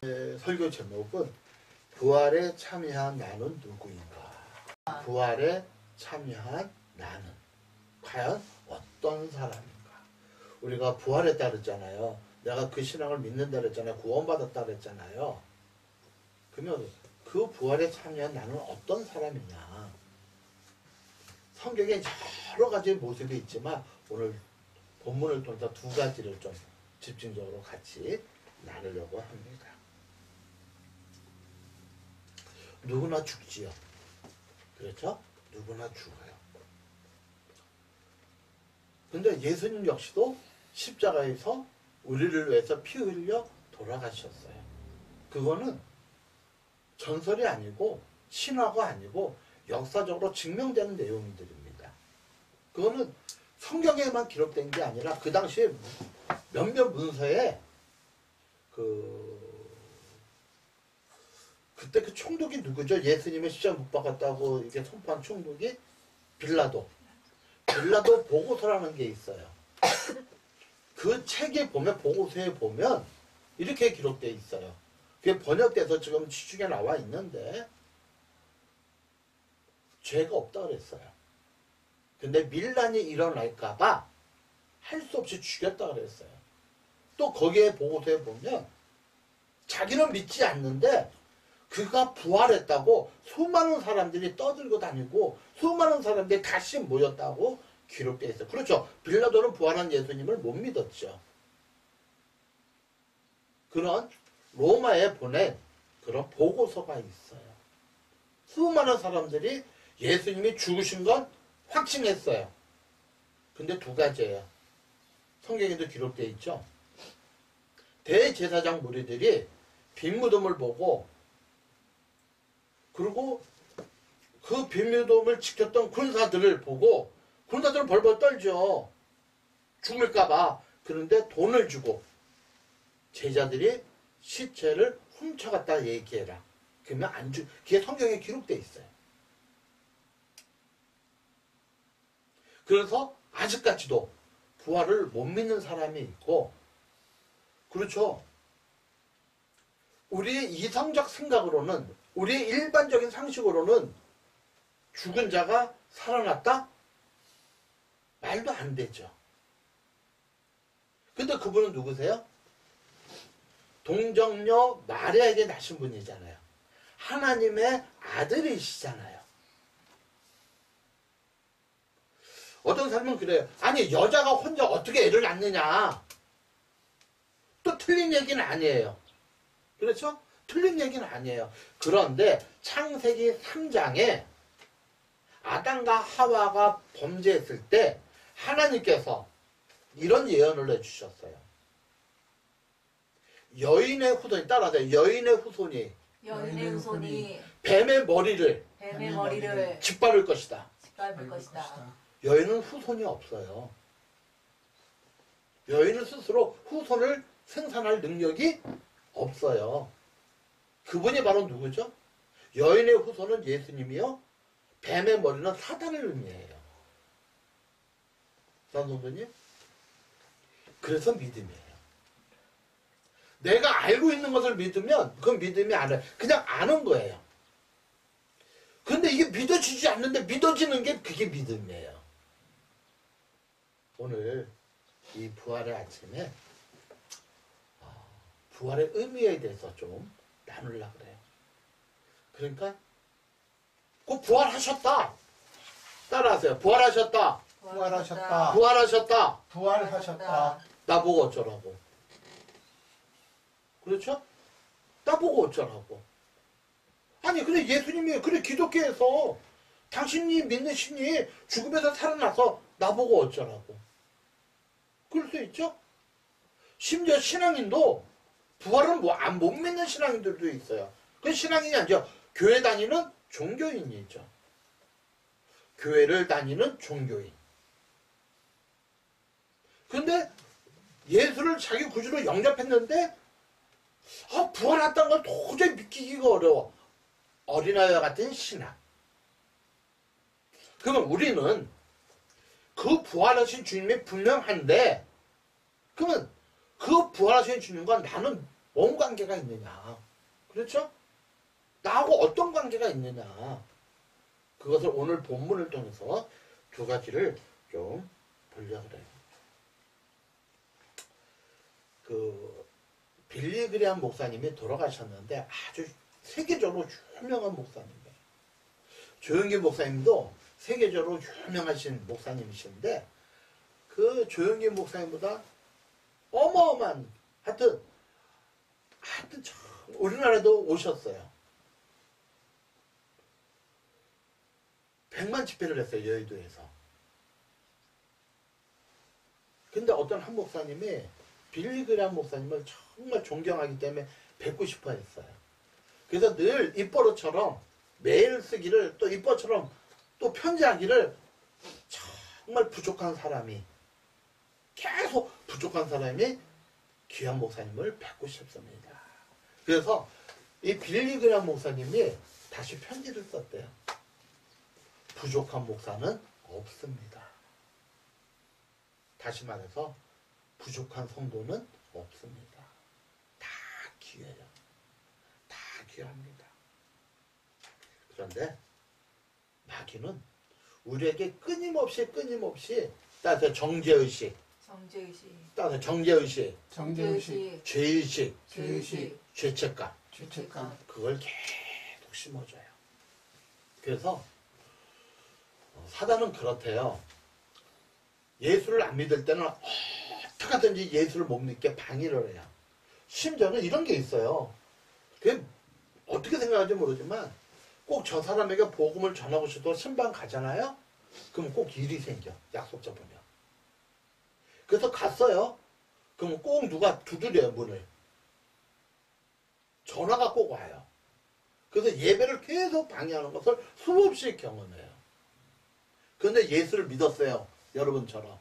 설교 제목은 부활에 참여한 나는 누구인가? 부활에 참여한 나는 과연 어떤 사람인가? 우리가 부활했다 그랬잖아요. 내가 그 신앙을 믿는다 그랬잖아요. 구원받았다 그랬잖아요. 그러면 그 부활에 참여한 나는 어떤 사람이냐? 성경에 여러 가지 모습이 있지만 오늘 본문을 통해서 두 가지를 좀 집중적으로 같이 나누려고 합니다. 누구나 죽지요. 그렇죠? 누구나 죽어요. 근데 예수님 역시도 십자가에서 우리를 위해서 피 흘려 돌아가셨어요. 그거는 전설이 아니고 신화가 아니고 역사적으로 증명되는 내용들입니다. 그거는 성경에만 기록된 게 아니라 그 당시에 몇몇 문서에 그때 그 총독이 누구죠? 예수님을 십자가 못 박았다고 이렇게 선포한 총독이 빌라도 보고서라는 게 있어요. 그 책에 보면 보고서에 보면 이렇게 기록되어 있어요. 그게 번역돼서 지금 시중에 나와 있는데 죄가 없다 그랬어요. 근데 밀란이 일어날까봐 할 수 없이 죽였다 그랬어요. 또 거기에 보고서에 보면 자기는 믿지 않는데 그가 부활했다고 수많은 사람들이 떠들고 다니고 수많은 사람들이 다시 모였다고 기록되어 있어요. 그렇죠. 빌라도는 부활한 예수님을 못 믿었죠. 그런 로마에 보낸 그런 보고서가 있어요. 수많은 사람들이 예수님이 죽으신 건 확증했어요. 근데 두 가지예요. 성경에도 기록되어 있죠. 대제사장 무리들이 빈 무덤을 보고 그리고 그 빈 무덤을 지켰던 군사들을 보고 군사들은 벌벌 떨죠. 죽을까봐. 그런데 돈을 주고 제자들이 시체를 훔쳐갔다 얘기해라. 그러면 안 죽. 그게 성경에 기록되어 있어요. 그래서 아직까지도 부활을 못 믿는 사람이 있고, 그렇죠. 우리의 이성적 생각으로는, 우리의 일반적인 상식으로는 죽은 자가 살아났다? 말도 안 되죠. 근데 그분은 누구세요? 동정녀 마리아에게 나신 분이잖아요. 하나님의 아들이시잖아요. 어떤 사람은 그래요. 아니 여자가 혼자 어떻게 애를 낳느냐. 또 틀린 얘기는 아니에요. 그렇죠? 틀린 얘기는 아니에요. 그런데 창세기 3장에 아담과 하와가 범죄했을 때 하나님께서 이런 예언을 해주셨어요. 여인의 후손이 따라서 여인의 후손이 뱀의 머리를 짓밟을 것이다. 여인은 후손이 없어요. 여인은 스스로 후손을 생산할 능력이 없어요. 그분이 바로 누구죠? 여인의 후손은 예수님이요. 뱀의 머리는 사단을 의미해요. 선생님? 그래서 믿음이에요. 내가 알고 있는 것을 믿으면 그건 믿음이 아니에요. 그냥 아는 거예요. 근데 이게 믿어지지 않는데 믿어지는 게 그게 믿음이에요. 오늘 이 부활의 아침에 부활의 의미에 대해서 좀 나누려고 그래요. 그러니까 꼭 부활하셨다. 따라하세요. 부활하셨다. 부활하셨다. 부활하셨다. 부활하셨다. 나보고 어쩌라고. 그렇죠? 나보고 어쩌라고. 아니 근데 예수님이 그래 기독교에서 당신이 믿는 신이 죽음에서 살아나서 나보고 어쩌라고. 그럴 수 있죠? 심지어 신앙인도 부활은 못 믿는 신앙인들도 있어요. 그 신앙인이 아니죠. 교회 다니는 종교인이죠. 교회를 다니는 종교인. 근데 예수를 자기 구주로 영접했는데 부활했다는 걸 도저히 믿기기가 어려워. 어린아이와 같은 신앙. 그러면 우리는 그 부활하신 주님이 분명한데 그러면 그 부활하신 주님과 나는 뭔 관계가 있느냐. 그렇죠? 나하고 어떤 관계가 있느냐. 그것을 오늘 본문을 통해서 두 가지를 좀 보려고 그래요. 그 빌리 그레함 목사님이 돌아가셨는데 아주 세계적으로 유명한 목사님이에요. 조용기 목사님도 세계적으로 유명하신 목사님이신데 그 조용기 목사님보다 어마어마한 하여튼 우리나라에도 오셨어요. 100만 집회를 했어요. 여의도에서. 근데 어떤 한 목사님이 빌리 그레함 목사님을 정말 존경하기 때문에 뵙고 싶어 했어요. 그래서 늘 입버릇처럼 메일 쓰기를 또 입버릇처럼 또 편지하기를 정말 부족한 사람이 계속 부족한 사람이 귀한 목사님을 뵙고 싶습니다. 그래서 이 빌리 그레함 목사님이 다시 편지를 썼대요. 부족한 목사는 없습니다. 다시 말해서 부족한 성도는 없습니다. 다 귀해요. 다 귀합니다. 그런데 마귀는 우리에게 끊임없이 따라서 정죄의식, 따라서 정죄의식, 죄의식, 죄책감, 그걸 계속 심어줘요. 그래서 사단은 그렇대요. 예수를 안 믿을 때는 어떻게 하든지 예수를 못 믿게 방해를 해요. 심지어는 이런 게 있어요. 그게 어떻게 생각하는지 모르지만 꼭 저 사람에게 복음을 전하고 싶어도 신방 가잖아요. 그럼 꼭 일이 생겨. 약속 잡으면. 그래서 갔어요. 그럼 꼭 누가 두드려요, 문을. 전화가 꼭 와요. 그래서 예배를 계속 방해하는 것을 수없이 경험해요. 그런데 예수를 믿었어요. 여러분처럼.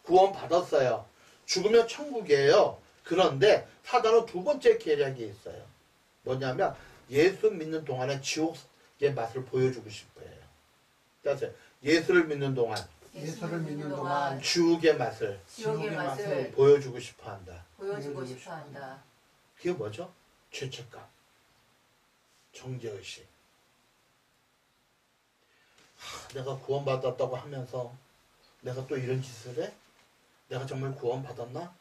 구원 받았어요. 죽으면 천국이에요. 그런데 사단은 두 번째 계략이 있어요. 뭐냐면 예수 믿는 동안에 지옥의 맛을 보여주고 싶어요. 그래서 예수를 믿는 동안 지옥의 맛을 보여주고 싶어 한다. 그게 뭐죠? 죄책감, 정죄의식. 내가 구원받았다고 하면서 내가 또 이런 짓을 해? 내가 정말 구원받았나?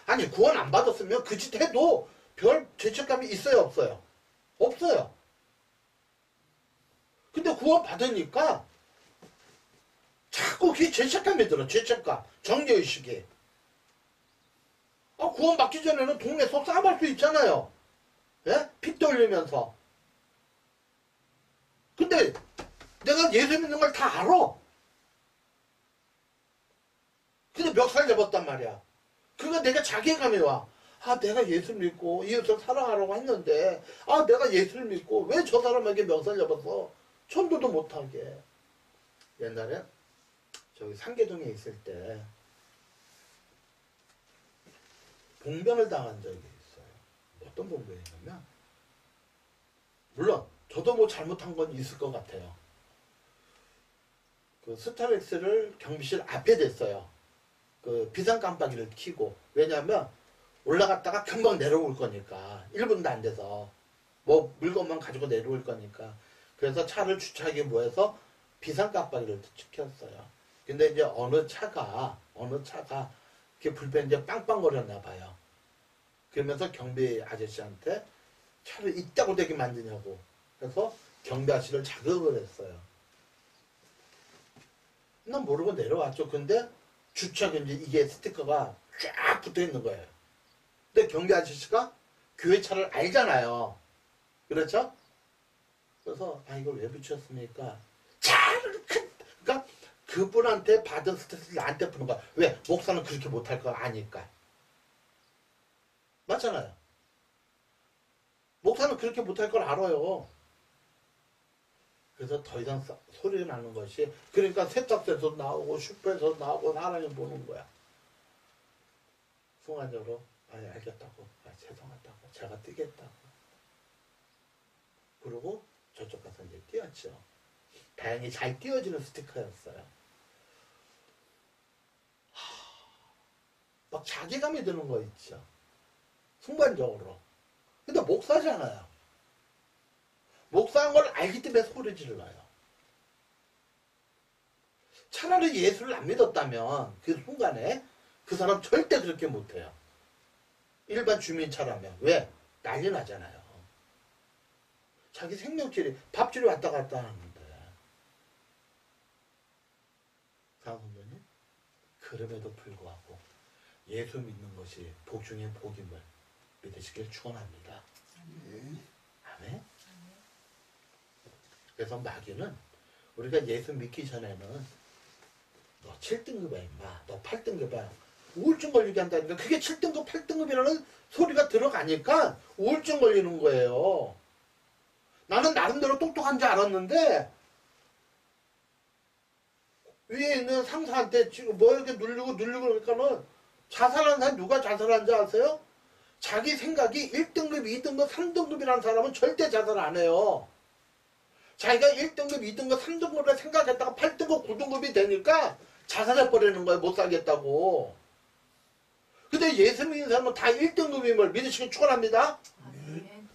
아니, 구원 안 받았으면 그 짓 해도 별 죄책감이 있어요, 없어요? 없어요. 근데 구원 받으니까 자꾸 그게 죄책감이 들어. 죄책감, 정죄의식이. 구원 받기 전에는 동네에서 싸움할 수 있잖아요. 예? 핏도 흘리면서. 근데 내가 예수 믿는 걸 다 알아. 근데 멱살 잡았단 말이야. 그러니까 내가 자괴감이 와. 내가 예수 믿고 이웃을 사랑하라고 했는데 내가 예수를 믿고 왜 저 사람에게 멱살 잡아서 천도도 못하게. 옛날에 저기 상계동에 있을 때 봉변을 당한 적이 있어요. 어떤 봉변이냐면 물론 저도 뭐 잘못한 건 있을 것 같아요. 그 스타렉스를 경비실 앞에 댔어요. 그 비상 깜빡이를 켜고. 왜냐하면 올라갔다가 금방 내려올 거니까. 1분도 안 돼서. 뭐 물건만 가지고 내려올 거니까. 그래서 차를 주차하기 뭐해서 비상 깜빡이를 켰어요. 근데 이제 어느 차가 이렇게 불펜 이제 빵빵거렸나 봐요. 그러면서 경비 아저씨한테 차를 이따고 되게 만드냐고. 그래서 경비 아저씨를 자극을 했어요. 난 모르고 내려왔죠. 근데 주차금지 이게 스티커가 쫙 붙어 있는 거예요. 근데 경비 아저씨가 교회 차를 알잖아요. 그렇죠? 그래서 이걸 왜 붙였습니까? 그러니까 그분한테 받은 스트레스를 나한테 푸는 거야. 왜? 목사는 그렇게 못할 거 아니까. 맞잖아요. 목사는 그렇게 못할 걸 알아요. 그래서 더 이상 소리 나는 것이, 그러니까 세탁소에서 나오고 슈퍼에서 나오고 하나님 보는 거야. 순간적으로 알겠다고, 죄송하다고, 제가 뛰겠다고. 그리고 저쪽 가서 이제 뛰었죠. 다행히 잘 뛰어지는 스티커였어요. 막 자괴감이 드는 거 있죠. 순간적으로. 자기가 목사잖아요. 목사인 걸 알기 때문에 소리 질러요. 차라리 예수를 안 믿었다면 그 순간에 그 사람 절대 그렇게 못해요. 일반 주민차라면. 왜? 난리 나잖아요. 자기 생명줄이 밥줄이 왔다 갔다 하는데. 사모님, 그럼에도 불구하고 예수 믿는 것이 복 중에 복임을 믿으시길 축원합니다. 아멘. 그래서 마귀는 우리가 예수 믿기 전에는 너 7등급이야 임마, 너 8등급이야, 우울증 걸리게 한다니까. 그게 7등급 8등급이라는 소리가 들어가니까 우울증 걸리는 거예요. 나는 나름대로 똑똑한 줄 알았는데 위에 있는 상사한테 지금 뭐 이렇게 누르고 그러니까는 자살하는 사람, 누가 자살한 줄 아세요? 자기 생각이 1등급, 2등급, 3등급이라는 사람은 절대 자살 안 해요. 자기가 1등급, 2등급, 3등급을 생각했다가 8등급, 9등급이 되니까 자살해버리는 거예요. 못 살겠다고. 근데 예수 믿는 사람은 다 1등급임을 믿으시기 축원합니다.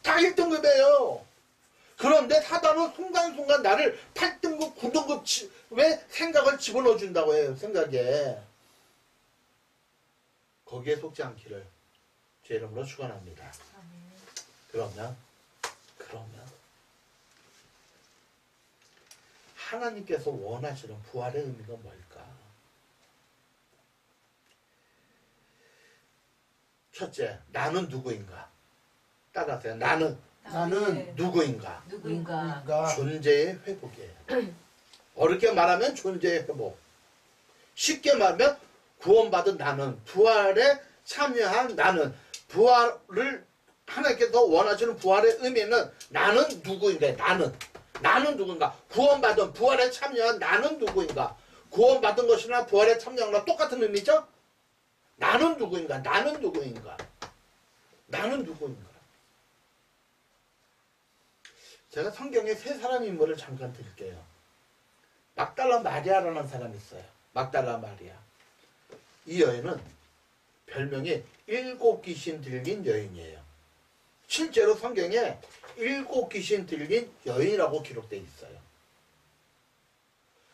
다 1등급이에요. 그런데 사단은 순간순간 나를 8등급, 9등급 왜 생각을 집어넣어 준다고 해요. 생각에. 거기에 속지 않기를 제 이름으로 축원합니다. 그러면 하나님께서 원하시는 부활의 의미가 뭘까? 첫째, 나는 누구인가? 따라하세요. 나는 누구인가? 존재의 회복이에요. 어렵게 말하면 존재의 회복. 쉽게 말하면 구원받은 나는, 부활에 참여한 나는, 부활을 하나님께서 원하시는 부활의 의미는 나는 누구인가? 나는 누구인가? 구원받은 부활에 참여한 나는 누구인가? 구원받은 것이나 부활에 참여한 것과 똑같은 의미죠? 나는 누구인가? 제가 성경에 세 사람의 인물을 잠깐 드릴게요. 막달라 마리아라는 사람이 있어요. 막달라 마리아. 이 여인은 별명이 7 귀신 들린 여인이에요. 실제로 성경에 7 귀신 들린 여인이라고 기록되어 있어요.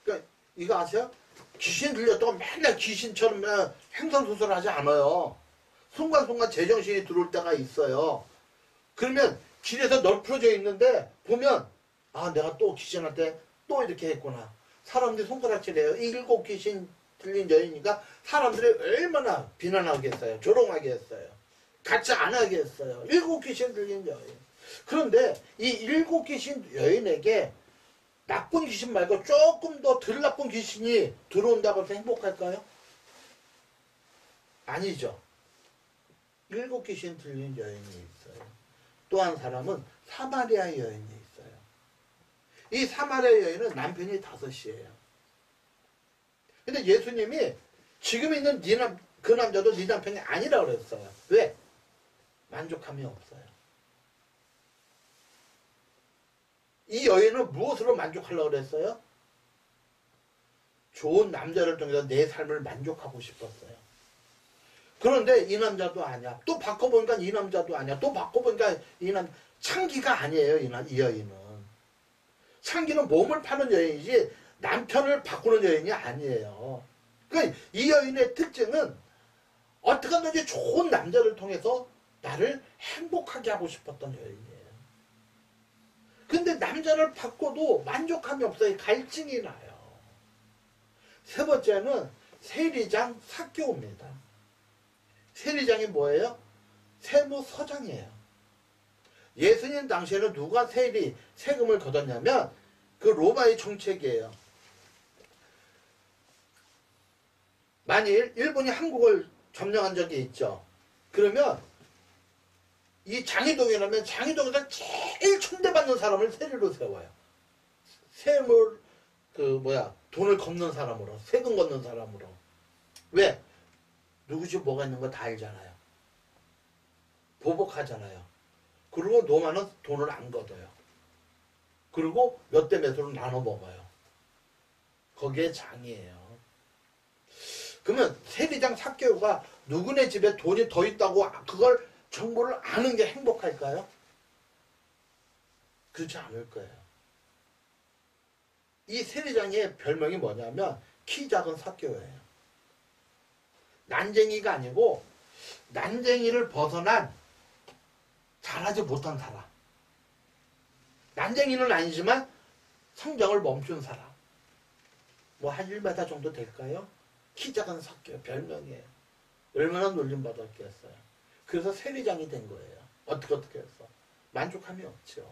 그러니까 이거 아세요? 귀신 들렸다고 맨날 귀신처럼 횡설수설하지 않아요. 순간순간 제정신이 들어올 때가 있어요. 그러면 길에서 널브러져 있는데 보면 아, 내가 또 귀신한테 또 이렇게 했구나. 사람들이 손가락질해요. 7 귀신 들린 여인이니까 사람들이 얼마나 비난하겠어요. 조롱하게 했어요. 같이 안 하게 했어요. 7 귀신 들린 여인. 그런데 이 7 귀신 여인에게 나쁜 귀신 말고 조금 더 덜 나쁜 귀신이 들어온다고 해서 행복할까요? 아니죠. 7 귀신 들린 여인이 있어요. 또 한 사람은 사마리아 여인이 있어요. 이 사마리아 여인은 남편이 5이에요. 근데 예수님이 지금 있는 그 남자도 네 남편이 아니라고 그랬어요. 왜? 만족함이 없어요. 이 여인은 무엇으로 만족하려고 그랬어요? 좋은 남자를 통해서 내 삶을 만족하고 싶었어요. 그런데 이 남자도 아니야. 또 바꿔보니까 이 남자도 아니야. 또 바꿔보니까 창기가 아니에요. 이 여인은. 창기는 몸을 파는 여인이지 남편을 바꾸는 여인이 아니에요. 그러니까 이 여인의 특징은 어떻게 하든지 좋은 남자를 통해서 나를 행복하게 하고 싶었던 여인이에요. 근데 남자를 바꿔도 만족함이 없어요. 갈증이 나요. 세 번째는 세리장 삭개오입니다. 세리장이 뭐예요? 세무서장이에요. 예수님 당시에는 누가 세금을 걷었냐면 그 로마의 정책이에요. 만일 일본이 한국을 점령한 적이 있죠. 그러면 이 장희동이라면 장희동에서 제일 천대받는 사람을 세리로 세워요. 돈을 걷는 사람으로, 세금 걷는 사람으로. 왜? 누구 집 뭐가 있는 거 다 알잖아요. 보복하잖아요. 그리고 노마는 돈을 안 걷어요. 그리고 몇 대 몇으로 나눠 먹어요. 거기에 장이에요. 그러면 세리장 삭개오가 누구네 집에 돈이 더 있다고 그걸 정보를 아는 게 행복할까요? 그렇지 않을 거예요. 이 세리장의 별명이 뭐냐면 키 작은 사교예요. 난쟁이가 아니고 난쟁이를 벗어난 잘하지 못한 사람. 난쟁이는 아니지만 성장을 멈춘 사람. 뭐 한 1m 정도 될까요? 키 작은 사교 별명이에요. 얼마나 놀림받았겠어요. 그래서 세리장이 된 거예요. 어떻게 해서. 만족함이 없죠.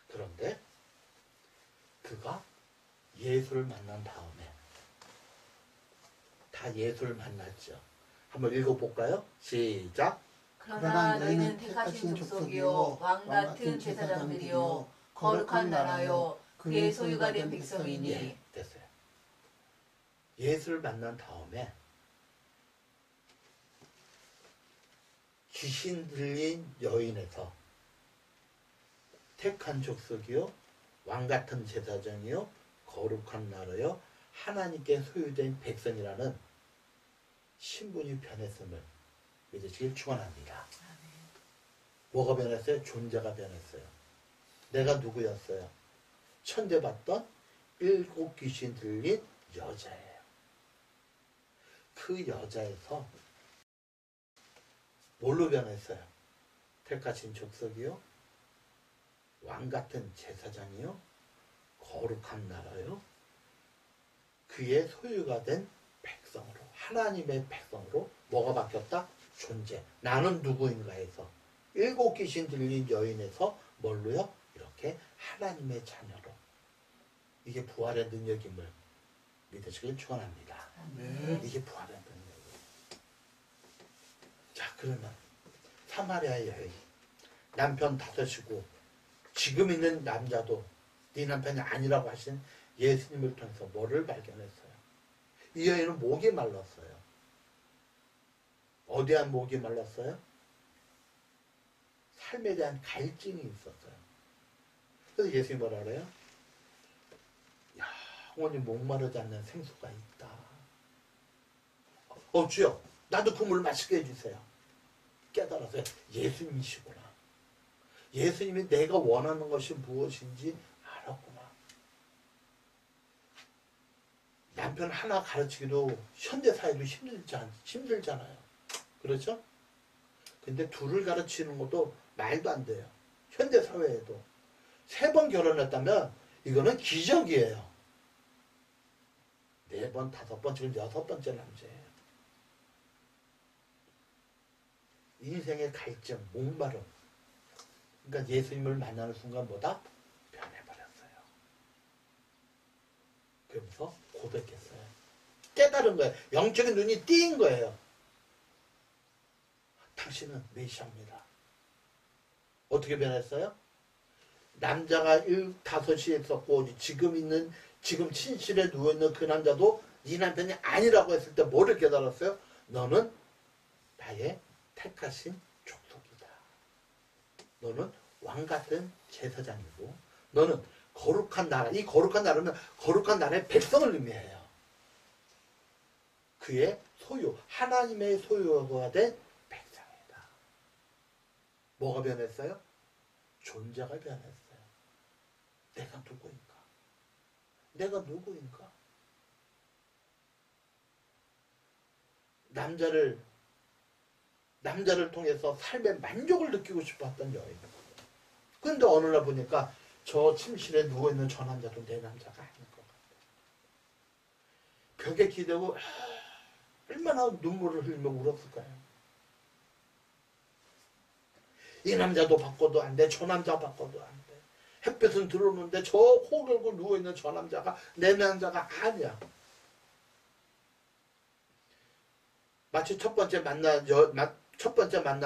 그런데 그가 예수를 만난 다음에 다 예수를 만났죠. 한번 읽어볼까요? 시작. 그러나 너희는 택하신 족속이요 왕 같은 제사장들이요 거룩한 나라요 그의 소유가 된 백성이니. 예, 됐어요. 예수를 만난 다음에 귀신 들린 여인에서 택한 족속이요 왕 같은 제사장이요 거룩한 나라요 하나님께 소유된 백성이라는 신분이 변했음을 믿으시길 축원합니다. 뭐가 변했어요? 존재가 변했어요. 내가 누구였어요? 천대받던 7 귀신 들린 여자예요. 그 여자에서 뭘로 변했어요? 택하신 족속이요 왕같은 제사장이요 거룩한 나라요 그의 소유가 된 백성으로 하나님의 백성으로 뭐가 바뀌었다? 존재. 나는 누구인가 해서 7 귀신 들린 여인에서 뭘로요? 이렇게 하나님의 자녀로. 이게 부활의 능력임을 믿으시길 축원합니다. 네. 이게 부활의 능력이에요. 자, 그러면 사마리아 여인 남편 5이고 지금 있는 남자도 네 남편이 아니라고 하신 예수님을 통해서 뭐를 발견했어요? 이 여인은 목이 말랐어요. 어디에 목이 말랐어요? 삶에 대한 갈증이 있었어요. 그래서 예수님이 뭐라 그래요? 영원히 목마르지 않는 생수가 있다. 주여, 나도 그 물 마시게 해주세요. 깨달았어요. 예수님이시구나. 예수님이 내가 원하는 것이 무엇인지 알았구나. 남편 하나 가르치기도 현대사회도 힘들잖아요. 그렇죠? 근데 둘을 가르치는 것도 말도 안 돼요. 현대사회에도. 3번 결혼했다면 이거는 기적이에요. 4번, 5번, 지금 6번째 남자예요. 인생의 갈증, 목마름. 그러니까 예수님을 만나는 순간 뭐다? 변해버렸어요. 그러면서 고백했어요. 깨달은 거예요. 영적인 눈이 띄인 거예요. 당신은 메시아입니다. 어떻게 변했어요? 남자가 5이 있었고 지금 침실에 누워있는 그 남자도 네 남편이 아니라고 했을 때 뭐를 깨달았어요? 너는 나의 택하신 족속이다. 너는 왕같은 제사장이고 너는 거룩한 나라. 이 거룩한 나라는 거룩한 나라의 백성을 의미해요. 그의 소유, 하나님의 소유가 된 백성이다. 뭐가 변했어요? 존재가 변했어요. 내가 누구인가? 내가 누구인가? 남자를 통해서 삶의 만족을 느끼고 싶었던 여인. 그런데 어느 날 보니까 저 침실에 누워있는 저 남자도 내 남자가 아닌 것 같아요. 벽에 기대고 얼마나 눈물을 흘리며 울었을까요? 이 남자도 바꿔도 안 돼. 저 남자 바꿔도 안 돼. 햇볕은 들어오는데 저 코 걸고 누워있는 저 남자가 내 남자가 아니야. 마치 첫 번째 만난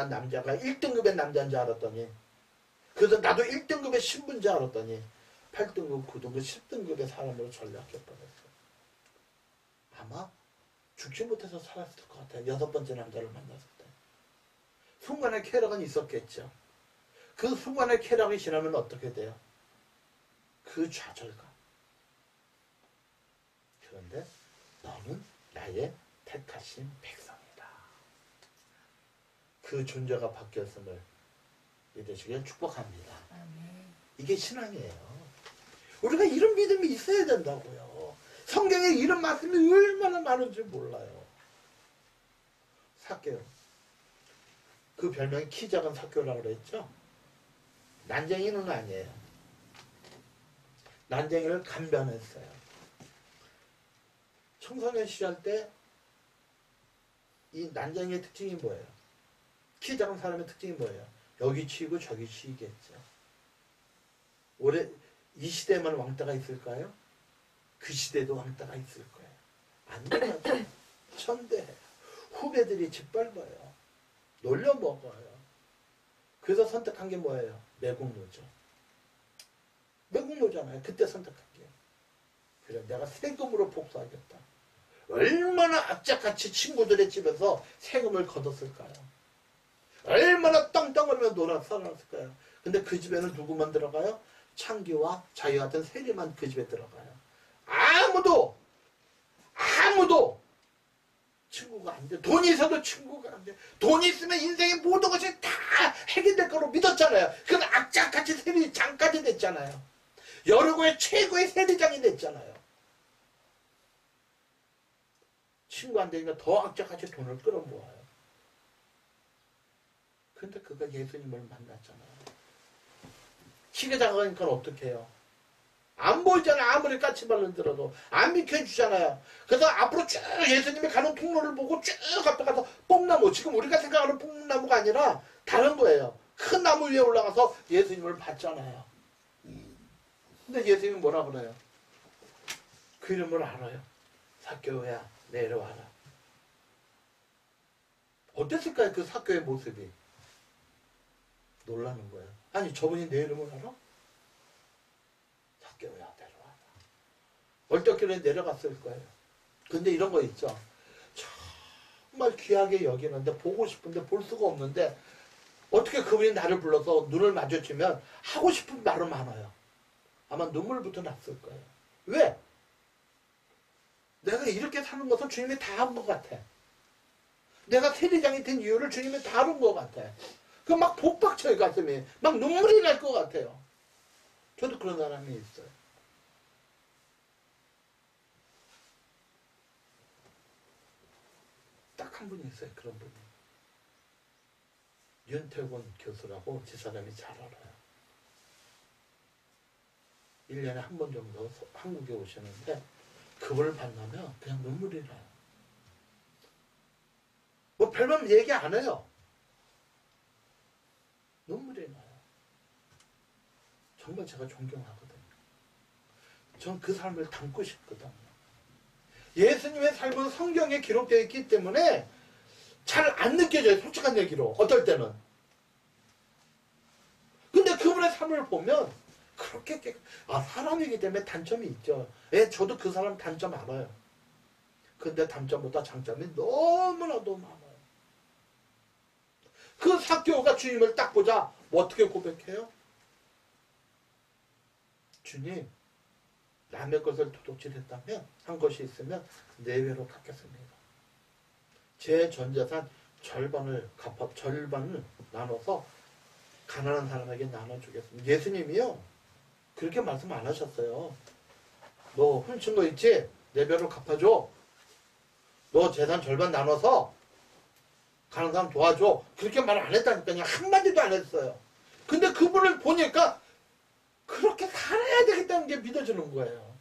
남자가 1등급의 남자인 줄 알았더니 그래서 나도 1등급의 신부인 줄 알았더니 8등급, 9등급, 10등급의 사람으로 전락해버렸어. 아마 죽지 못해서 살았을 것 같아요. 6번째 남자를 만났을 때. 순간의 쾌락은 있었겠죠. 그 순간의 쾌락이 지나면 어떻게 돼요? 그 좌절감. 그런데 너는 나의 택하신 백성이다. 그 존재가 바뀌었음을 믿으시길 축복합니다. 아멘. 이게 신앙이에요. 우리가 이런 믿음이 있어야 된다고요. 성경에 이런 말씀이 얼마나 많은지 몰라요. 삭개오. 그 별명이 키 작은 삭개오라고 그랬죠. 난쟁이는 아니에요. 난쟁이를 간변했어요. 청소년 시절 때 이 난쟁이의 특징이 뭐예요? 키 작은 사람의 특징이 뭐예요? 여기 치이고 저기 치이겠죠. 올해 이 시대만 왕따가 있을까요? 그 시대도 왕따가 있을 거예요. 안 되죠. 천대해요. 후배들이 짓밟아요. 놀려먹어요. 그래서 선택한 게 뭐예요? 매국노죠. 매국노잖아요. 그때 선택한 게. 그래, 내가 세금으로 복수하겠다. 얼마나 악착같이 친구들의 집에서 세금을 걷었을까요? 얼마나 땅땅거리며 살아났을까요? 근데 그 집에는 누구만 들어가요? 창기와 자기 같은 세리만 그 집에 들어가요. 아무도 친구가 안 돼. 돈이 있어도 친구가 안 돼. 돈이 있으면 인생의 모든 것이 다 해결될 거로 믿었잖아요. 그건 악착같이 세리장까지 됐잖아요. 여러고의 최고의 세리장이 됐잖아요. 친구 안 되니까 더 악착같이 돈을 끌어모아요. 근데 그가 예수님을 만났잖아요. 키가 작으니까 어떻게 해요? 안 보이잖아요. 아무리 까치발을 들어도 안 비켜주잖아요. 그래서 앞으로 쭉 예수님이 가는 통로를 보고 쭉 앞에 가서 뽕나무, 지금 우리가 생각하는 뽕나무가 아니라 다른 거예요. 큰 나무 위에 올라가서 예수님을 봤잖아요. 근데 예수님이 뭐라 그래요? 그 이름을 알아요. 삭개오야, 내려와라. 어땠을까요? 그 삭개오의 모습이. 놀라는 거예요. 아니, 저분이 내 이름을 알아? 삭개오야, 내려와라. 얼떨결에 내려갔을 거예요. 근데 이런 거 있죠. 정말 귀하게 여기는데, 보고 싶은데 볼 수가 없는데, 어떻게 그분이 나를 불러서 눈을 마주치면 하고 싶은 말은 많아요. 아마 눈물부터 났을 거예요. 왜? 내가 이렇게 사는 것을 주님이 다 한 것 같아. 내가 세리장이 된 이유를 주님이 다 아는 것 같아. 그 막 복박쳐요, 가슴이. 막 눈물이 날 것 같아요. 저도 그런 사람이 있어요. 딱 한 분이 있어요, 그런 분이. 윤태곤 교수라고 제 사람이 잘 알아요. 1년에 한 번 정도 한국에 오시는데 그분을 만나면 그냥 눈물이 나요. 뭐 별말 얘기 안 해요. 눈물이 나요. 정말 제가 존경하거든요. 전 그 삶을 담고 싶거든요. 예수님의 삶은 성경에 기록되어 있기 때문에 잘 안 느껴져요. 솔직한 얘기로. 어떨 때는. 근데 그분의 삶을 보면 그렇게 사람이기 때문에 단점이 있죠. 예, 저도 그 사람 단점 알아요. 근데 단점보다 장점이 너무나도 많아요. 그 삭개오가 주님을 딱 보자 뭐 어떻게 고백해요? 주님, 남의 것을 도둑질했다면 한 것이 있으면 내외로 갚겠습니다. 제 전재산 절반을 나눠서 가난한 사람에게 나눠주겠습니다. 예수님이요 그렇게 말씀 안 하셨어요. 너 훔친 거 있지? 내 배로 갚아줘. 너 재산 절반 나눠서 가는 사람 도와줘. 그렇게 말 안 했다니까요. 한마디도 안 했어요. 근데 그분을 보니까 그렇게 살아야 되겠다는 게 믿어지는 거예요.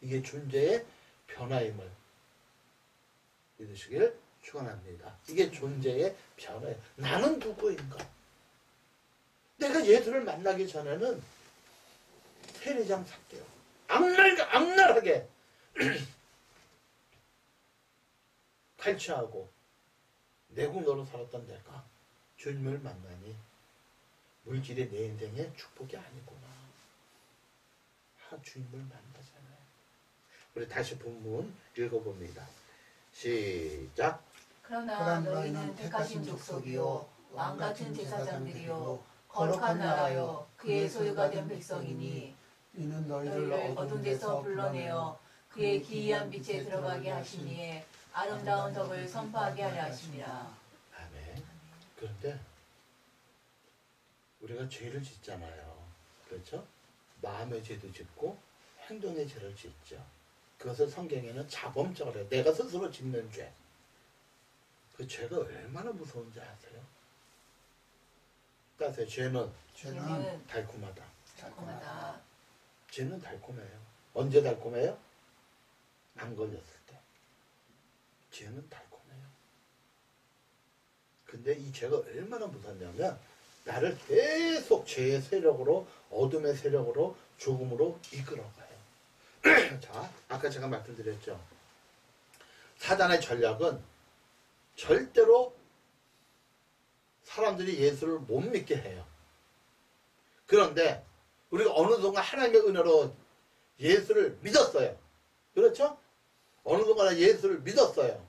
이게 존재의 변화임을 믿으시길 축원합니다. 이게 존재의 변화예요. 나는 누구인가? 내가 예수를 만나기 전에는 세리장 삭개오. 악랄하게 탈취하고 내국노로 살았던 내가 주님을 만나니 물질이 내 인생의 축복이 아니구나. 주님을 만나잖아요. 우리 다시 본문 읽어봅니다. 시작. 그러나 너희는 택하신 족속이요 왕같은 제사장들이요 거룩한 나라요 그의 소유가 된 백성이니 이는 너희를 어두운 데서 불러내어 그의 기이한 빛에 들어가게 하시니에 아름다운 덕을 선포하게 하려 하심이라. 아멘. 그런데 우리가 죄를 짓잖아요. 그렇죠? 마음의 죄도 짓고 행동의 죄를 짓죠. 그것을 성경에는 자범죄라고 해요. 내가 스스로 짓는 죄. 그 죄가 얼마나 무서운지 아세요? 따세요. 죄는 죄는 달콤하다. 달콤하다. 죄는 달콤해요. 언제 달콤해요? 안 걸렸을 때. 죄는 달콤해요. 근데 이 죄가 얼마나 무섭냐면 나를 계속 죄의 세력으로, 어둠의 세력으로, 죽음으로 이끌어가요. 자, 아까 제가 말씀드렸죠. 사단의 전략은 절대로 사람들이 예수를 못 믿게 해요. 그런데 우리가 어느 순간 하나님의 은혜로 예수를 믿었어요. 그렇죠? 어느 순간 예수를 믿었어요.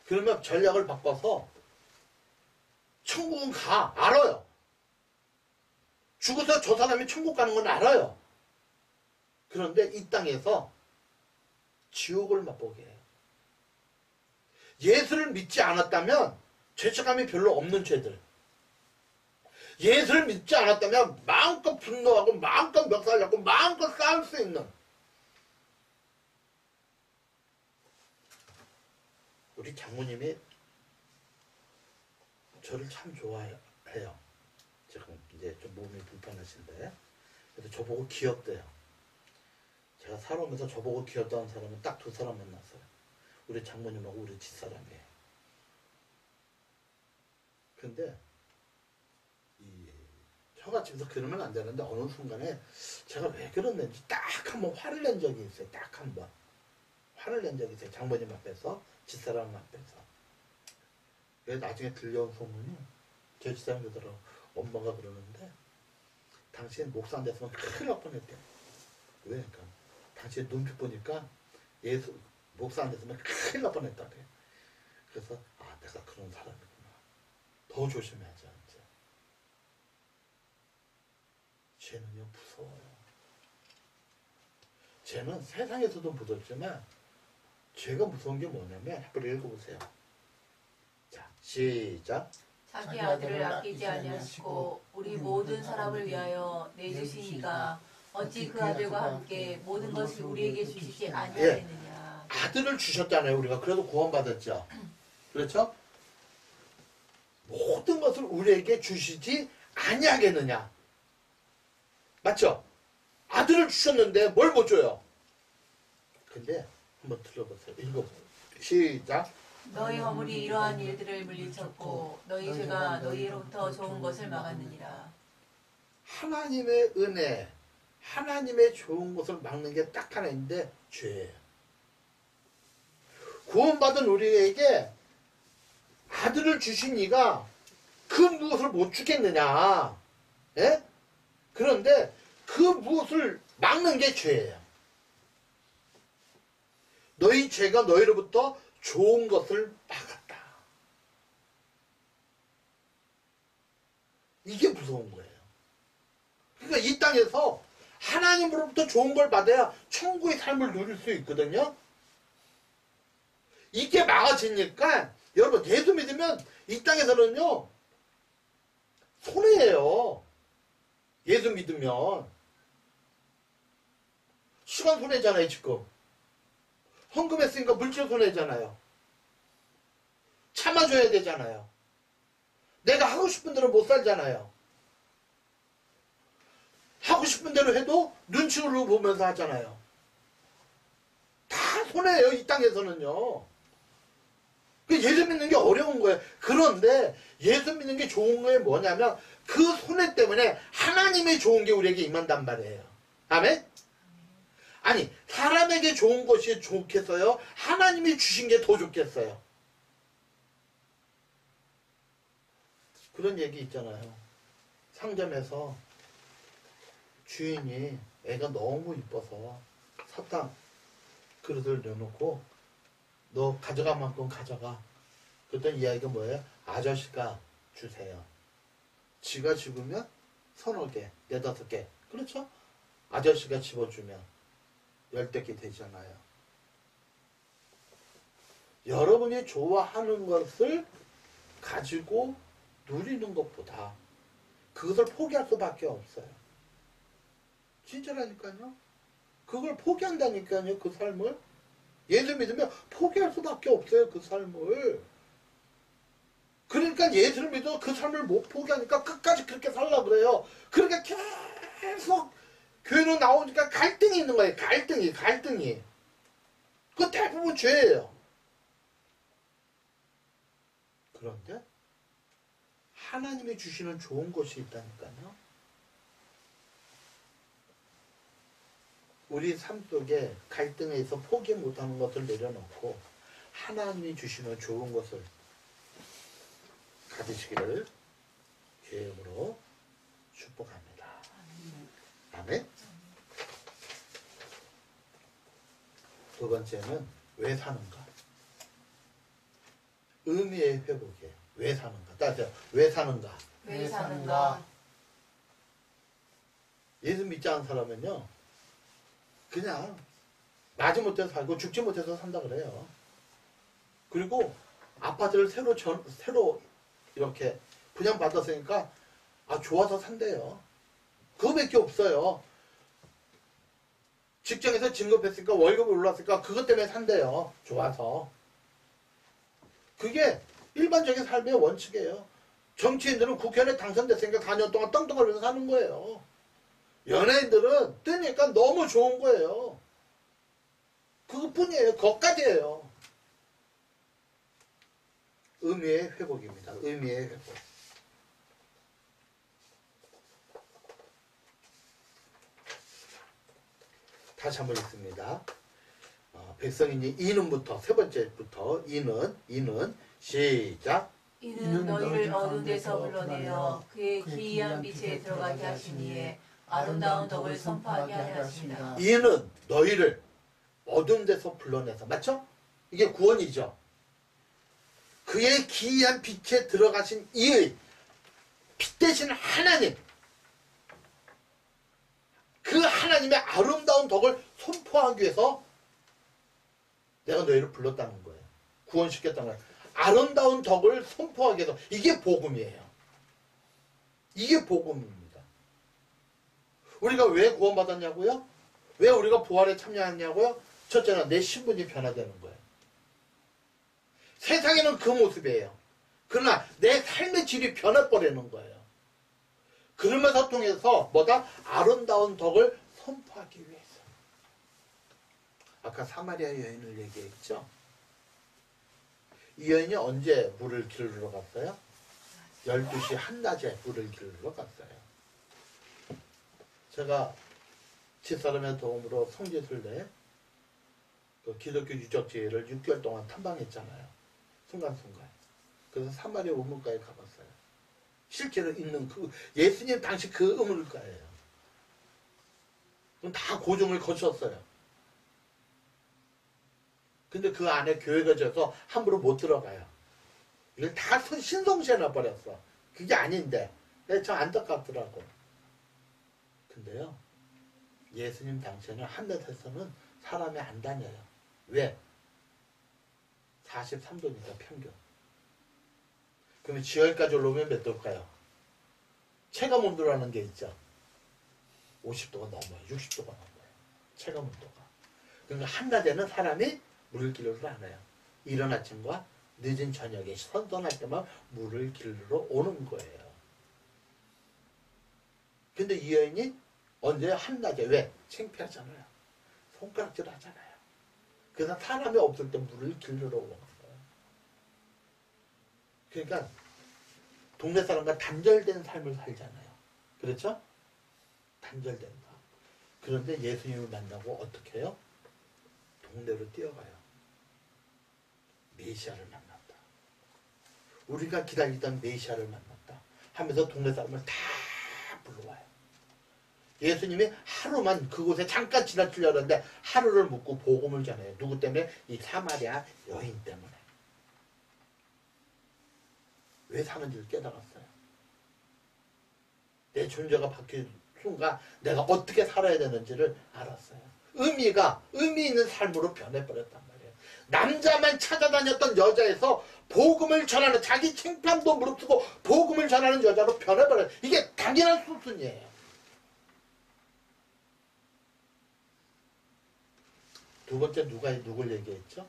그러면 전략을 바꿔서 천국은 가. 알아요. 죽어서 저 사람이 천국 가는 건 알아요. 그런데 이 땅에서 지옥을 맛보게 해요. 예수를 믿지 않았다면 죄책감이 별로 없는 죄들. 예수를 믿지 않았다면 마음껏 분노하고 마음껏 멱살잡고 마음껏 싸울 수 있는 우리 장모님이 저를 참 좋아해요. 지금 이제 좀 몸이 불편하신데 그래서 저보고 귀엽대요. 제가 살아오면서 저보고 귀엽다는 사람은 딱 두 사람 만났어요. 우리 장모님하고 우리 집사람이에요. 근데 이 처갓집에서 그러면 안 되는데 어느 순간에 제가 왜 그랬는지 딱 한 번 화를 낸 적이 있어요. 딱 한 번. 화를 낸 적이 있어요. 장모님 앞에서, 집사람 앞에서. 그래서 나중에 들려온 소문이 제 집사람이 그러더라고. 엄마가 그러는데 당신 목사 안 됐으면 큰일 날 뻔했대. 왜? 그러니까 당신 눈빛 보니까 예수 목사 안 됐으면 큰일 날 뻔했다. 그래. 그래서 아 내가 그런 사람이구나. 더 조심해야지. 이제. 죄는요 무서워요. 죄는 세상에서도 무섭지만 죄가 무서운 게 뭐냐면 한번 읽어보세요. 자 시작. 자기 아들을 아끼지 아니하시고 우리 모든 사람을 위하여 내주신 이가 어찌 그 아들과 함께 모든 것을 우리에게 주시지 아니하겠느냐. 아들을 주셨잖아요. 우리가 그래도 구원받았죠. 그렇죠? 모든 것을 우리에게 주시지 아니하겠느냐. 맞죠? 아들을 주셨는데 뭘 못 줘요? 근데 한번 들어보세요. 읽어보세요. 시작. 너희 허물이 이러한 일들을 물리쳤고 너희 죄가 너희로부터 좋은 것을 막았느니라. 하나님의 은혜, 하나님의 좋은 것을 막는 게 딱 하나 있는데 죄예요. 구원받은 우리에게 아들을 주신 이가 그 무엇을 못 주겠느냐. 예? 그런데 그 무엇을 막는 게 죄예요. 너희 죄가 너희로부터 좋은 것을 막았다. 이게 무서운 거예요. 그러니까 이 땅에서 하나님으로부터 좋은 걸 받아야 천국의 삶을 누릴 수 있거든요. 이게 막아지니까 여러분 예수 믿으면 이 땅에서는요 손해예요. 예수 믿으면 시간 손해잖아요. 지금 헌금했으니까 물질 손해잖아요. 참아줘야 되잖아요. 내가 하고 싶은 대로 못 살잖아요. 하고 싶은 대로 해도 눈치로 보면서 하잖아요. 다 손해예요. 이 땅에서는요. 예수 믿는 게 어려운 거예요. 그런데 예수 믿는 게 좋은 게 뭐냐면 그 손해 때문에 하나님의 좋은 게 우리에게 임한단 말이에요. 아멘? 아니 사람에게 좋은 것이 좋겠어요? 하나님이 주신 게 더 좋겠어요? 그런 얘기 있잖아요. 상점에서 주인이 애가 너무 이뻐서 사탕 그릇을 내놓고 너 가져갈 만큼 가져가. 그랬더니 이 아이가 뭐예요? 아저씨가 주세요. 지가 집으면 3-4개, 4-5개. 그렇죠? 아저씨가 집어주면 10개 되잖아요. 여러분이 좋아하는 것을 가지고 누리는 것보다 그것을 포기할 수밖에 없어요. 진짜라니까요. 그걸 포기한다니까요. 그 삶을. 예수 믿으면 포기할 수밖에 없어요. 그 삶을. 그러니까 예수를 믿어 그 삶을 못 포기하니까 끝까지 그렇게 살려고 그래요. 그러니까 계속 교회로 나오니까 갈등이 있는 거예요. 갈등이. 그 대부분 죄예요. 그런데 하나님이 주시는 좋은 것이 있다니까요. 우리 삶 속에 갈등에서 포기 못하는 것을 내려놓고 하나님이 주시는 좋은 것을 가지시기를 주의 이름으로 축복합니다. 아멘. 두 번째는 왜 사는가? 의미의 회복이에요. 왜 사는가? 따라서 왜 사는가? 왜 사는가? 예수 믿지 않은 사람은요, 그냥 마지못해서 살고 죽지 못해서 산다 그래요. 그리고 아파트를 새로 이렇게 분양받았으니까 좋아서 산대요. 그거밖에 없어요. 직장에서 진급했으니까 월급이 올랐으니까 그것 때문에 산대요. 좋아서. 그게 일반적인 삶의 원칙이에요. 정치인들은 국회의원에 당선됐으니까 4년 동안 떵떵거리면서 사는 거예요. 연예인들은 뜨니까 너무 좋은 거예요. 그것뿐이에요. 그것까지예요. 의미의 회복입니다. 의미의 회복. 다시 한번 읽습니다. 백성이니 이는부터 세 번째부터 이는 시작. 이는 너희를 어두운 데서 불러내어 그의 기이한 빛에 들어가게 하시니에 아름다운 덕을 선포하게 하려 하십니다. 이는 너희를 어두운 데서 불러내서, 맞죠? 이게 구원이죠. 그의 기이한 빛에 들어가신 이의 빛 대신 하나님, 그 하나님의 아름다운 덕을 선포하기 위해서 내가 너희를 불렀다는 거예요. 구원시켰다는 거예요. 아름다운 덕을 선포하기 위해서. 이게 복음이에요. 이게 복음입니다. 우리가 왜 구원받았냐고요? 왜 우리가 부활에 참여하냐고요? 첫째는 내 신분이 변화되는 거예요. 세상에는 그 모습이에요. 그러나 내 삶의 질이 변해버리는 거예요. 그러면서 통해서 뭐다? 아름다운 덕을 선포하기 위해서. 아까 사마리아 여인을 얘기했죠? 이 여인이 언제 물을 기르러 갔어요? 12시 한낮에 물을 기르러 갔어요. 제가 집사람의 도움으로 성지순례 그 기독교 유적지를 6개월 동안 탐방했잖아요. 순간순간. 그래서 사마리아 우물가에 가봤어요. 실제로 있는 그 예수님 당시 그 우물가예요. 그럼 다 고증을 거쳤어요. 근데 그 안에 교회가 져서 함부로 못 들어가요. 이걸 다 신성시해 놔버렸어. 그게 아닌데 참 안타깝더라고. 근데요, 예수님 당시에는 한낮에서는 사람이 안 다녀요. 왜? 43도니까 평균. 그러면 지하까지 올라오면 몇 도일까요? 체감 온도라는 게 있죠. 50도가 넘어요. 60도가 넘어요. 체감 온도가. 그러니까 한낮에는 사람이 물을 길러서 안 와요. 이른 아침과 늦은 저녁에 선선할 때만 물을 길러 오는 거예요. 근데 이 여인이 언제? 한낮에. 왜? 창피하잖아요. 손가락질 하잖아요. 그래서 사람이 없을 때 물을 길러 오는 거예요. 그러니까 동네 사람과 단절된 삶을 살잖아요. 그렇죠? 단절된다. 그런데 예수님을 만나고 어떻게 해요? 동네로 뛰어가요. 메시아를 만났다. 우리가 기다리던 메시아를 만났다 하면서 동네 사람을 다 불러와요. 예수님이 하루만 그곳에 잠깐 지나치려고 하는데 하루를 묵고 복음을 전해요. 누구 때문에? 이 사마리아 여인 때문에. 왜 사는지를 깨달았어요. 내 존재가 바뀐 순간 내가 어떻게 살아야 되는지를 알았어요. 의미 있는 삶으로 변해버렸단 말이에요. 남자만 찾아다녔던 여자에서 복음을 전하는, 자기 챙판도 무릅쓰고 복음을 전하는 여자로 변해버려요. 이게 당연한 수순이에요. 두 번째 누굴 얘기했죠?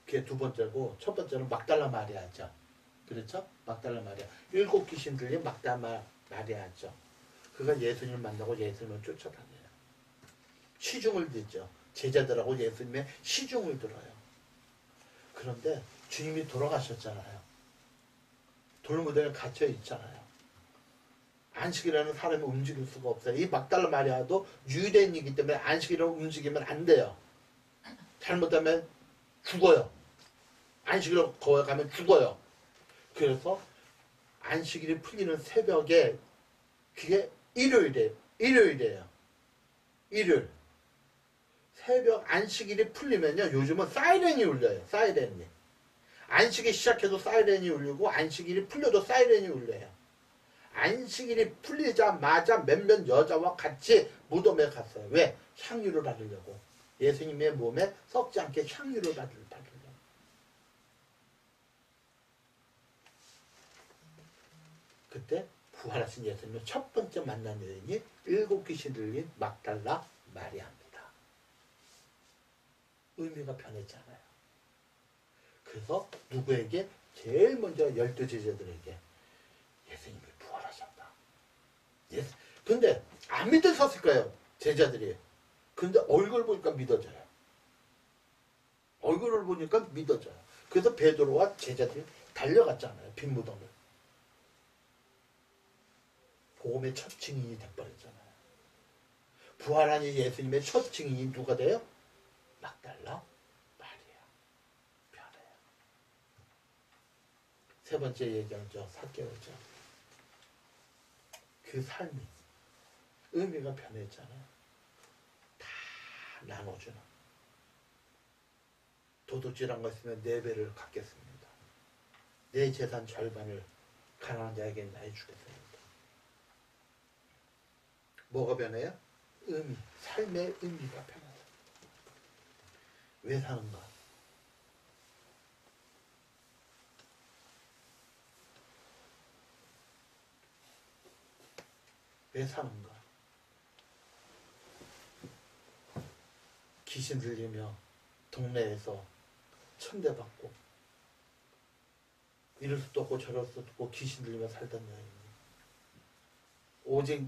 그게 두 번째고, 첫 번째는 막달라 마리아죠. 그렇죠? 막달라 마리아. 7 귀신 들린 막달라 마리아죠. 그가 예수님을 만나고 예수님을 쫓아다녀요. 시중을 듣죠. 제자들하고 예수님의 시중을 들어요. 그런데 주님이 돌아가셨잖아요. 돌무대에 갇혀 있잖아요. 안식이라는 사람이 움직일 수가 없어요. 이 막달라 마리아도 유대인이기 때문에 안식일을 움직이면 안 돼요. 잘못하면 죽어요. 안식일로 거행하면 죽어요. 그래서 안식일이 풀리는 새벽에, 그게 일요일이에요. 일요일. 새벽 안식일이 풀리면요, 요즘은 사이렌이 울려요. 사이렌이. 안식이 시작해도 사이렌이 울리고, 안식일이 풀려도 사이렌이 울려요. 안식일이 풀리자마자 몇몇 여자와 같이 무덤에 갔어요. 왜? 향유를 받으려고. 예수님의 몸에 썩지 않게 향유를 받으려고. 그때 부활하신 예수님의 첫 번째 만난 여인이 7 귀신 들린 막달라 마리아입니다. 의미가 변했잖아요. 그래서 누구에게? 제일 먼저 12 제자들에게 예수님이 부활하셨다. 근데 안 믿으셨을 거예요, 제자들이. 근데 얼굴 보니까 믿어져요. 얼굴을 보니까 믿어져요. 그래서 베드로와 제자들이 달려갔잖아요, 빈 무덤을. 복음의 첫 증인이 돼버렸잖아요. 부활한 예수님의 첫 증인이 누가 돼요? 막달라 마리아. 변해요. 세 번째 얘기하죠. 사개오죠. 그 삶이, 의미가 변했잖아요. 다 나눠주는. 도둑질한 거 있으면 4배를 갚겠습니다. 내 재산 절반을 가난한 자에게 나해주겠습니다. 뭐가 변해요? 의미, 삶의 의미가 변해요. 왜 사는가? 왜 사는가? 귀신 들리며 동네에서 천대받고, 이럴 수도 없고 저럴 수도 없고 귀신 들리며 살던 여인이 오직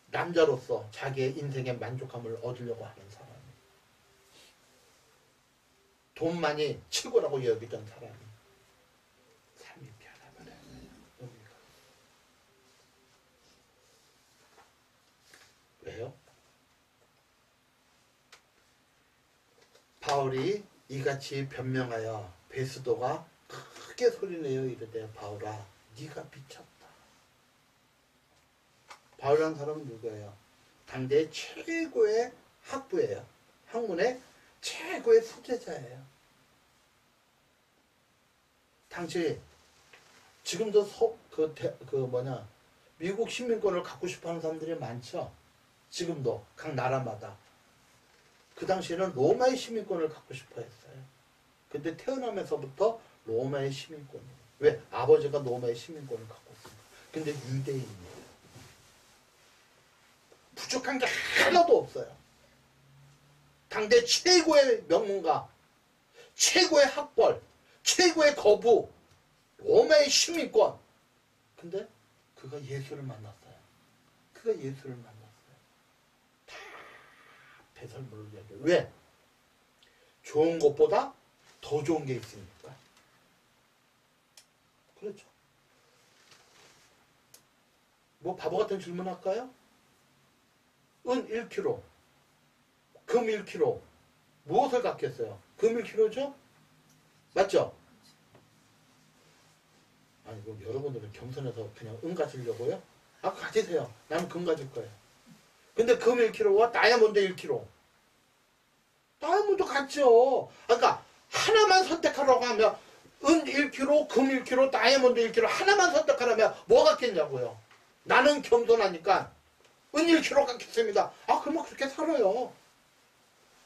남자로서 자기의 인생의 만족감을 얻으려고 하는 사람이, 돈만이 최고라고 여기던 사람이 삶이 변해버려요. 의미가. 왜요? 바울이 이같이 변명하여 베스도가 크게 소리내어 이르되 바울아 네가 미쳤다. 바울이라는 사람은 누구예요? 당대 최고의 학부예요. 학문의 최고의 수제자예요. 당시 지금도 미국 시민권을 갖고 싶어하는 사람들이 많죠. 지금도 각 나라마다. 그 당시에는 로마의 시민권을 갖고 싶어했어요. 근데 태어나면서부터 로마의 시민권이에요. 왜? 아버지가 로마의 시민권을 갖고 있습니다. 근데 유대인이에요. 부족한 게 하나도 없어요. 당대 최고의 명문가, 최고의 학벌, 최고의 거부, 로마의 시민권. 근데 그가 예수를 만났어요. 다 배설물을 얘기해요. 왜? 좋은 것보다 더 좋은 게 있으니까. 그렇죠. 뭐 바보 같은 질문 할까요? 은 1kg, 금 1kg, 무엇을 갖겠어요? 금 1kg죠? 맞죠? 아니, 그럼 여러분들은 겸손해서 그냥 은 가지려고요? 아, 가지세요. 나는 금 가질 거예요. 근데 금 1kg와 다이아몬드 1kg. 다이아몬드 같죠? 그러니까 하나만 선택하라고 하면 은 1kg, 금 1kg, 다이아몬드 1kg 하나만 선택하라면 뭐 갖겠냐고요? 나는 겸손하니까 은 1kg 갖겠습니다. 아, 그러면 그렇게 살아요.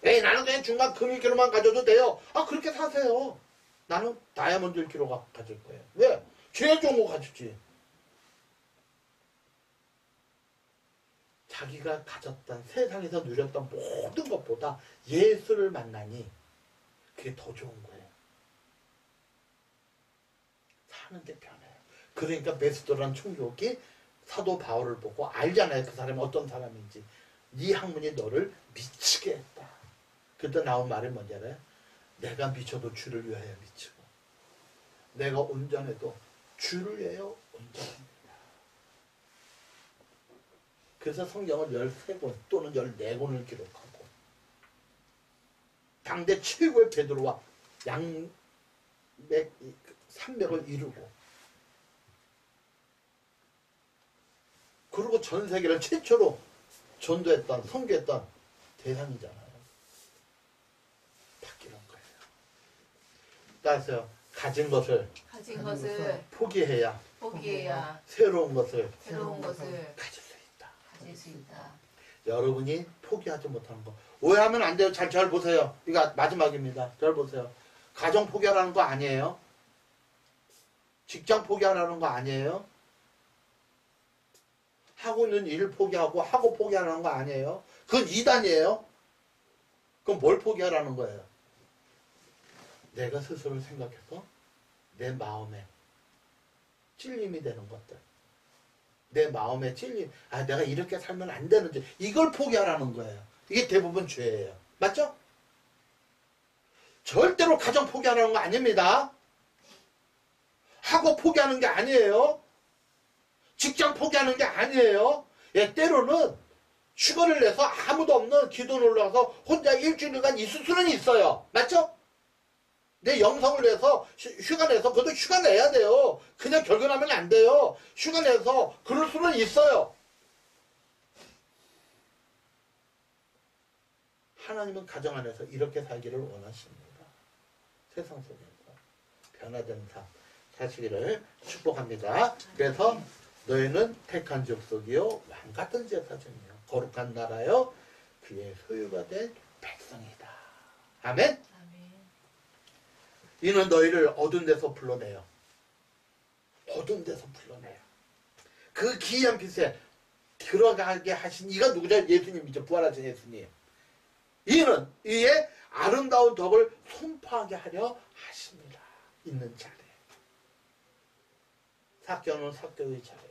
에이 나는 그냥 중간 금 1kg만 가져도 돼요. 아 그렇게 사세요. 나는 다이아몬드 1kg 가질 거예요. 왜? 제일 좋은 거 가지지. 자기가 가졌던 세상에서 누렸던 모든 것보다 예수를 만나니 그게 더 좋은 거예요. 사는 게 편해요. 그러니까 메스도라는 총독이 사도 바울을 보고 알잖아요. 그 사람이 어떤 사람인지. 네 학문이 너를 미치게 했다. 그때 나온 말이 뭔지 알아요? 내가 미쳐도 주를 위하여 미치고 내가 운전해도 주를 위하여 운전합니다. 그래서 성경을 13권 또는 14권을 기록하고 당대 최고의 베드로와 양맥 300을 이루고 그리고 전 세계를 최초로 전도했던 선교했던 대상이잖아요. 바뀌는 거예요. 따라서 가진 것을 포기해야 새로운 것을 가질 수 있다. 여러분이 포기하지 못하는 거 오해하면 안 돼요. 잘 보세요. 이거 마지막입니다. 잘 보세요. 가정 포기하라는 거 아니에요. 직장 포기하라는 거 아니에요. 하고 있는 일 포기하고 하고 포기하라는 거 아니에요. 그건 이단이에요. 그럼 뭘 포기하라는 거예요? 내가 스스로 생각해서 내 마음에 찔림이 되는 것들. 내 마음에 찔림. 아 내가 이렇게 살면 안 되는지. 이걸 포기하라는 거예요. 이게 대부분 죄예요. 맞죠? 절대로 가정 포기하라는 거 아닙니다. 하고 포기하는 게 아니에요. 직장 포기하는 게 아니에요. 예, 때로는 휴가를 내서 아무도 없는 기도 놀러가서 혼자 일주일간 있을 수는 있어요. 맞죠? 내 영성을 위해서 휴가 내서 그것도 휴가 내야 돼요. 그냥 결근하면 안 돼요. 휴가 내서 그럴 수는 있어요. 하나님은 가정 안에서 이렇게 살기를 원하십니다. 세상 속에서 변화된 삶 사시기를 축복합니다. 그래서 너희는 택한 족속이요 왕같은 제사장이요 거룩한 나라요 그의 소유가 된 백성이다. 아멘. 이는 너희를 어두운 데서 불러내요. 어두운 데서 불러내요. 그 기이한 빛에 들어가게 하신 이가 누구죠? 예수님이죠. 부활하신 예수님. 이는 이의 아름다운 덕을 선포하게 하려 하십니다. 있는 자리에. 삭개오는 삭개오의 자리에서.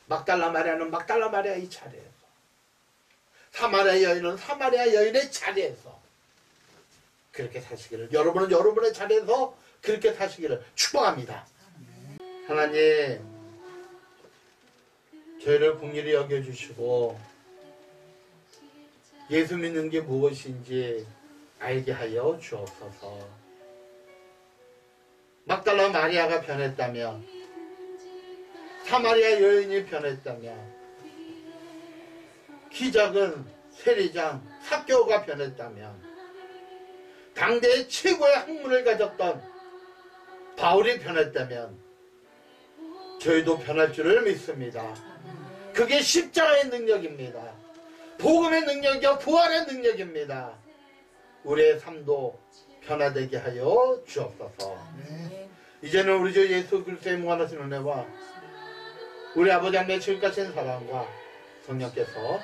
막달라 마리아는 막달라 마리아의 자리에서. 사마리아 여인은 사마리아 여인의 자리에서. 그렇게 사시기를 여러분은 여러분의 자리에서 그렇게 사시기를 축복합니다. 하나님 저희를 긍휼히 여겨주시고 예수 믿는 게 무엇인지 알게 하여 주옵소서. 막달라 마리아가 변했다면 사마리아 여인이 변했다면 키 작은 세리장 삭개오가 변했다면 당대의 최고의 학문을 가졌던 바울이 변했다면 저희도 변할 줄을 믿습니다. 그게 십자가의 능력입니다. 복음의 능력이요 부활의 능력입니다. 우리의 삶도 변화되게 하여 주옵소서. 이제는 우리 주 예수 그리스도의 무한하신 은혜와 우리 아버지 하나님의 지금까지의 사랑과 성령께서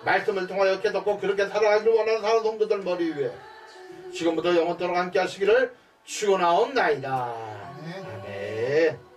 말씀을 통하여 깨닫고 그렇게 살아가기를 원하는 사랑 성도들 머리 위에 지금부터 영원토록 함께 하시기를 축원하옵나이다. 아멘.